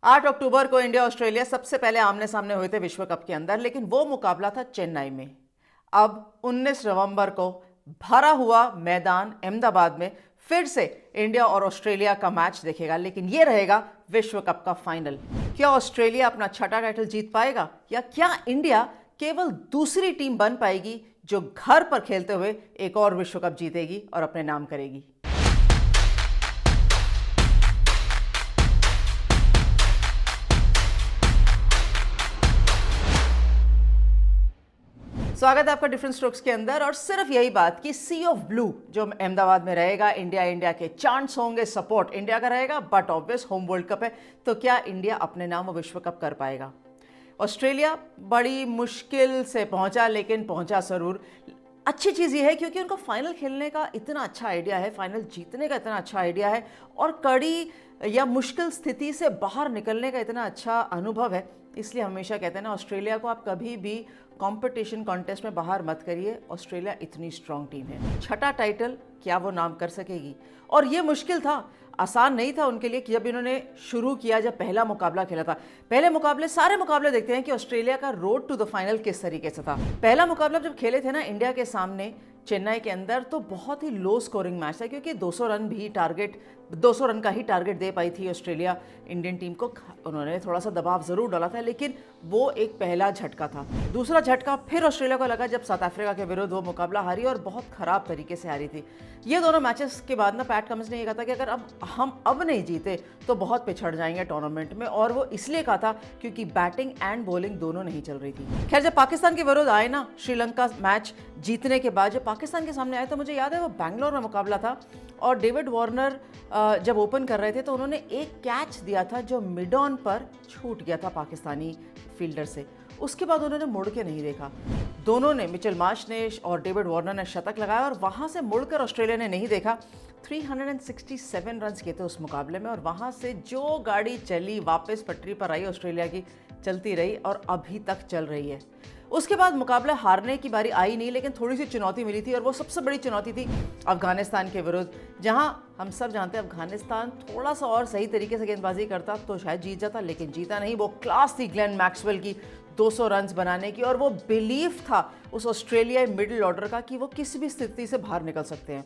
8 अक्टूबर को India Australia सबसे पहले आमने सामने हुए थे विश्व कप के अंदर, लेकिन वो मुकाबला था चेन्नई में। अब 19 नवंबर को भरा हुआ मैदान अहमदाबाद में फिर से इंडिया और ऑस्ट्रेलिया का मैच देखेगा, लेकिन ये रहेगा विश्व कप का फाइनल। क्या ऑस्ट्रेलिया अपना छठा टाइटल जीत पाएगा या क्या इंडिया केवल दूसरी टीम बन पाएगी जो घर पर खेलते हुए एक और विश्व कप जीतेगी और अपने नाम करेगी? स्वागत है आपका डिफरेंट स्ट्रोक्स के अंदर। और सिर्फ यही बात कि सी ऑफ ब्लू जो अहमदाबाद में रहेगा, इंडिया के चांस होंगे, सपोर्ट इंडिया का रहेगा, but obvious home world cup है, तो क्या इंडिया अपने नाम विश्व कप कर पाएगा? ऑस्ट्रेलिया बड़ी मुश्किल से पहुंचा, लेकिन पहुंचा जरूर। अच्छी चीज़ ये है क्योंकि उनको फाइनल खेलने का इतना अच्छा आइडिया है, फाइनल जीतने का इतना अच्छा आइडिया है और कड़ी या मुश्किल स्थिति से बाहर निकलने का इतना अच्छा अनुभव है। इसलिए हमेशा कहते हैं ना, ऑस्ट्रेलिया को आप कभी भी कंपटीशन कॉन्टेस्ट में बाहर मत करिए। ऑस्ट्रेलिया इतनी स्ट्रांग टीम है। छठा टाइटल क्या वो नाम कर सकेगी? और ये मुश्किल था, आसान नहीं था उनके लिए कि जब इन्होंने शुरू किया, जब पहला मुकाबला खेला था। पहले मुकाबले, सारे मुकाबले देखते हैं कि ऑस्ट्रेलिया का रोड टू द फाइनल किस तरीके से था। पहला मुकाबला जब खेले थे ना इंडिया के सामने चेन्नई के अंदर, तो बहुत ही लो स्कोरिंग मैच था क्योंकि 200 रन का ही टारगेट दे पाई थी ऑस्ट्रेलिया इंडियन टीम को। उन्होंने थोड़ा सा दबाव जरूर डाला था, लेकिन वो एक पहला झटका था। दूसरा झटका फिर ऑस्ट्रेलिया को लगा जब साउथ अफ्रीका के विरुद्ध वो मुकाबला हारी और बहुत खराब तरीके से हारी थी। ये दोनों मैचेस के बाद ना पैट कमिंस ने ये कहा था कि अगर हम अब नहीं जीते तो बहुत पिछड़ जाएंगे टूर्नामेंट में, और वो इसलिए कहा था क्योंकि बैटिंग एंड बॉलिंग दोनों नहीं चल रही थी। खैर, जब पाकिस्तान के विरुद्ध आए ना, श्रीलंका मैच जीतने के बाद जब पाकिस्तान के सामने आए, तो मुझे याद है वो बैंगलोर में मुकाबला था और डेविड वार्नर जब ओपन कर रहे थे तो उन्होंने एक कैच दिया था जो मिड ऑन पर छूट गया था पाकिस्तानी फील्डर से। उसके बाद उन्होंने मुड़ के नहीं देखा। दोनों ने, मिचेल मार्श ने और डेविड वार्नर ने शतक लगाया और वहां से मुड़कर ऑस्ट्रेलिया ने नहीं देखा। 367 रन किए थे उस मुकाबले में, और वहां से जो गाड़ी चली वापस पटरी पर आई ऑस्ट्रेलिया की, चलती रही और अभी तक चल रही है। उसके बाद मुकाबला हारने की बारी आई नहीं, लेकिन थोड़ी सी चुनौती मिली थी और वो सबसे बड़ी चुनौती थी अफगानिस्तान के विरुद्ध, जहां हम सब जानते हैं अफगानिस्तान थोड़ा सा और सही तरीके से गेंदबाजी करता तो शायद जीत जाता, लेकिन जीता नहीं। वो क्लास थी ग्लेन मैक्सवेल की 200 रन बनाने की, और वो बिलीफ था उस ऑस्ट्रेलियाई मिडिल ऑर्डर का कि वो किसी भी स्थिति से बाहर निकल सकते हैं।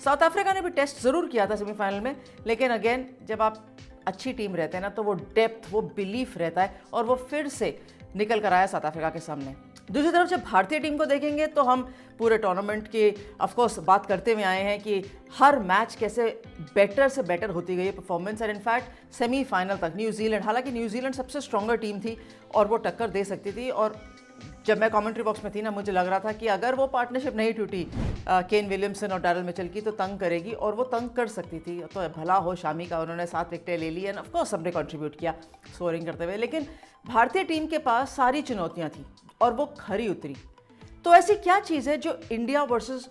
साउथ अफ्रीका ने भी टेस्ट जरूर किया था सेमीफाइनल में, लेकिन अगेन जब आप अच्छी टीम रहते हैं ना, तो वो डेप्थ, वो बिलीफ रहता है और वो फिर से निकल कर आया साउथ अफ्रीका के सामने। दूसरी तरफ जब भारतीय टीम को देखेंगे तो हम पूरे टूर्नामेंट की ऑफकोर्स बात करते हुए आए हैं कि हर मैच कैसे बेटर से बेटर होती गई परफॉर्मेंस, और इनफैक्ट सेमीफाइनल तक न्यूजीलैंड, हालांकि न्यूजीलैंड सबसे स्ट्रॉन्गर टीम थी और वो टक्कर दे सकती थी। और जब मैं कमेंट्री बॉक्स में थी ना, मुझे लग रहा था कि अगर वो पार्टनरशिप नहीं टूटी केन विलियमसन और डैरल मिचेल की, तो तंग करेगी, और वो तंग कर सकती थी। तो भला हो शामी का, उन्होंने 7 विकेटें ले ली एंड ऑफकोर्स सबने कंट्रीब्यूट किया स्कोरिंग करते हुए। लेकिन भारतीय टीम के पास सारी चुनौतियां थी और वो खरी उतरी। तो ऐसी क्या चीज़ है जो इंडिया वर्सेस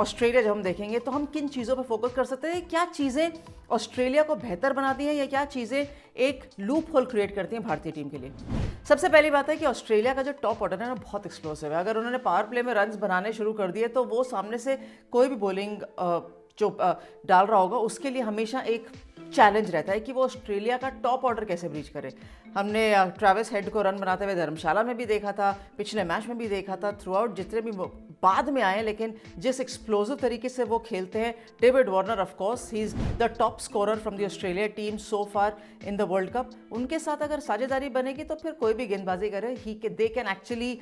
ऑस्ट्रेलिया जब हम देखेंगे तो हम किन चीज़ों पर फोकस कर सकते हैं? क्या चीज़ें ऑस्ट्रेलिया को बेहतर बनाती हैं या क्या चीज़ें एक लूप होल क्रिएट करती हैं भारतीय टीम के लिए? सबसे पहली बात है कि ऑस्ट्रेलिया का जो टॉप ऑर्डर है ना, बहुत एक्सप्लोसिव है। अगर उन्होंने पावर प्ले में रन्स बनाने शुरू कर दिए तो वो सामने से कोई भी बॉलिंग जो डाल रहा होगा उसके लिए हमेशा एक चैलेंज रहता है कि वो ऑस्ट्रेलिया का टॉप ऑर्डर कैसे ब्रीच करे। हमने ट्रेविस हेड को रन बनाते हुए धर्मशाला में भी देखा था, पिछले मैच में भी देखा था, थ्रू आउट जितने भी बाद में आए, लेकिन जिस एक्सप्लोसिव तरीके से वो खेलते हैं। David Warner of course he is the top scorer from the Australia team so far in the world cup. उनके साथ अगर साझेदारी बनेगी तो फिर कोई भी गेंदबाजी करे, they can actually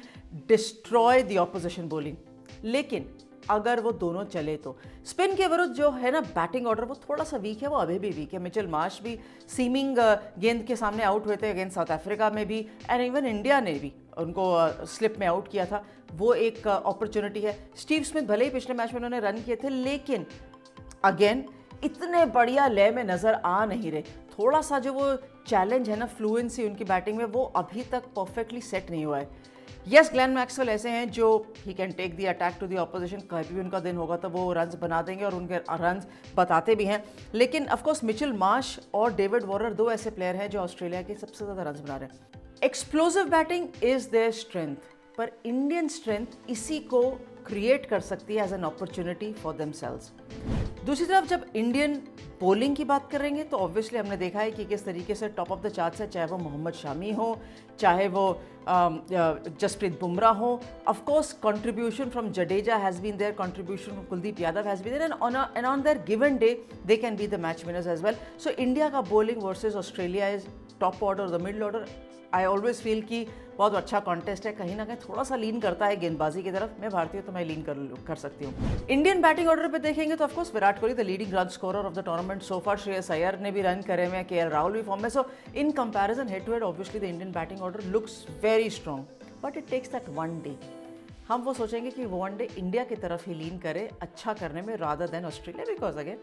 destroy the opposition bowling. लेकिन अगर वो दोनों चले तो स्पिन के विरुद्ध जो है ना बैटिंग ऑर्डर, वो थोड़ा सा वीक है, वो अभी भी वीक है। मिचेल मार्श भी सीमिंग गेंद के सामने आउट हुए थे अगेंस्ट साउथ अफ्रीका में भी, एंड इवन इंडिया ने भी उनको स्लिप में आउट किया था। वो एक अपॉर्चुनिटी है। स्टीव स्मिथ भले ही पिछले मैच में उन्होंने रन किए थे, लेकिन अगेन इतने बढ़िया लय में नजर आ नहीं रहे। थोड़ा सा जो वो चैलेंज है ना, फ्लुएंसी उनकी बैटिंग में, वो अभी तक परफेक्टली सेट नहीं हुआ है। यस, ग्लेन मैक्सवेल ऐसे हैं जो he can take the attack to the opposition. कभी भी उनका दिन होगा तो वो रन्स बना देंगे और उनके रन्स बताते भी हैं। लेकिन ऑफकोर्स मिचेल मार्श और डेविड वार्नर दो ऐसे प्लेयर हैं जो ऑस्ट्रेलिया के सबसे ज़्यादा रन्स बना रहे हैं। Explosive batting is their strength, पर इंडियन स्ट्रेंथ इसी को क्रिएट कर सकती है as an opportunity for themselves. दूसरी तरफ जब इंडियन बॉलिंग की बात करेंगे तो ऑब्वियसली हमने देखा है कि किस तरीके से टॉप ऑफ द चार्ट्स है, चाहे वो मोहम्मद शामी हो, चाहे वो जसप्रीत बुमराह हो. Of course contribution from Jadeja has been there, contribution from Kuldeep Yadav has been there, and on their given day they can be the match winners as well. So India का bowling versus Australia is top order, the middle order. I always feel कि बहुत अच्छा contest है, कहीं ना कहीं थोड़ा सा लीन करता है गेंदबाजी की तरफ. मैं भारतीय तो मैं लीन कर सकती हूँ. इंडियन बैटिंग ऑर्डर पे देखेंगे तो of course Virat Kohli the leading run scorer of the tournament so far. Shreyas Iyer ने भी रन करे हुए हैं, केएल राहुल भी फॉर्म में. So in comparison head to head obviously the Indian batting order looks very strong, but it takes that one day. हम वो सोचेंगे कि वो वन डे इंडिया की तरफ ही लीन करे अच्छा करने में rather than Australia, because again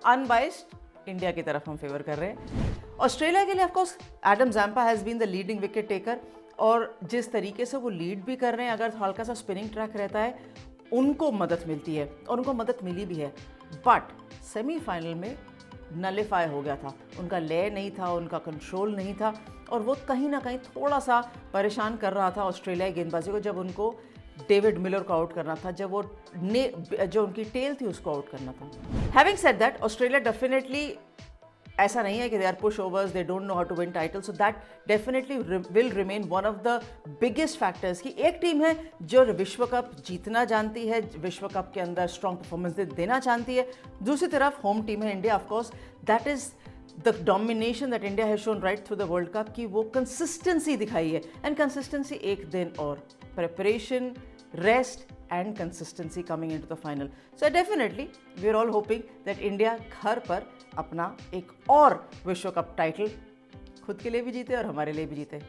unbiased India की तरफ हम फेवर कर रहे हैं. ऑस्ट्रेलिया के लिए of course Adam Zampa has been the leading wicket taker, और जिस तरीके से वो लीड भी कर रहे हैं, अगर हल्का सा स्पिनिंग ट्रैक रहता है उनको मदद मिलती है, और उनको मदद मिली भी है. बट सेमीफाइनल में नलिफाई हो गया था, उनका लय नहीं था, उनका कंट्रोल नहीं था, और वो कहीं ना कहीं थोड़ा सा परेशान कर रहा था ऑस्ट्रेलियाई गेंदबाजी को जब उनको डेविड मिलर को आउट करना था, जब वो जो उनकी टेल थी उसको आउट करना था. Having said that, Australia definitely ऐसा नहीं है कि they are pushovers, they don't know how to win title. So that definitely will remain one of the biggest factors कि एक टीम है जो विश्व कप जीतना जानती है, विश्व कप के अंदर स्ट्रॉन्ग परफॉर्मेंस देना चाहती है. दूसरी तरफ होम टीम है India. Of course that is the domination that India has shown right through the world cup, की वो कंसिस्टेंसी दिखाई है. एंड कंसिस्टेंसी एक दिन और preparation, rest and consistency coming into the final. So definitely we are all hoping that India घर पर अपना एक और विश्व कप टाइटल खुद के लिए भी जीते और हमारे लिए भी जीते.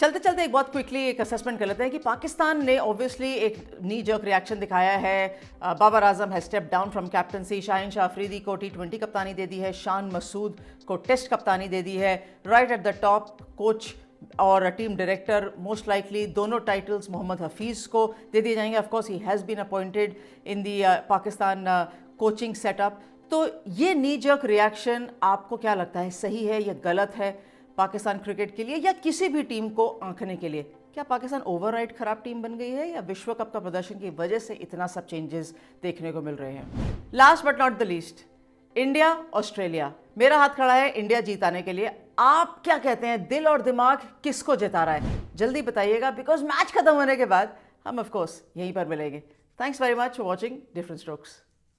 चलते चलते एक बहुत क्विकली एक असेसमेंट कर लेते हैं कि पाकिस्तान ने ऑब्वियसली एक नी जर्क रिएक्शन दिखाया है. Babar Azam has step down from captaincy. Shaheen Shah Afridi को T20 कप्तानी दे दी है. शान मसूद को टेस्ट कप्तानी दे दी है. Right at the top coach और टीम डायरेक्टर मोस्ट लाइकली दोनों टाइटल्स मोहम्मद हफीज़ को दे दिए जाएंगे. Of course he has been appointed in the Pakistan coaching setup. तो ये नी जर्क रिएक्शन आपको क्या लगता है, सही है या गलत है पाकिस्तान क्रिकेट के लिए या किसी भी टीम को आंकने के लिए? क्या पाकिस्तान ओवरराइट खराब टीम बन गई है या विश्व कप का प्रदर्शन की वजह से इतना सब चेंजेस देखने को मिल रहे हैं? Last but not the least, India Australia. मेरा हाथ खड़ा है इंडिया जीताने के लिए. आप क्या कहते हैं, दिल और दिमाग किसको जिता रहा है? जल्दी बताइएगा, बिकॉज मैच खत्म होने के बाद हम ऑफ कोर्स यहीं पर मिलेंगे. Thanks very much for watching different strokes.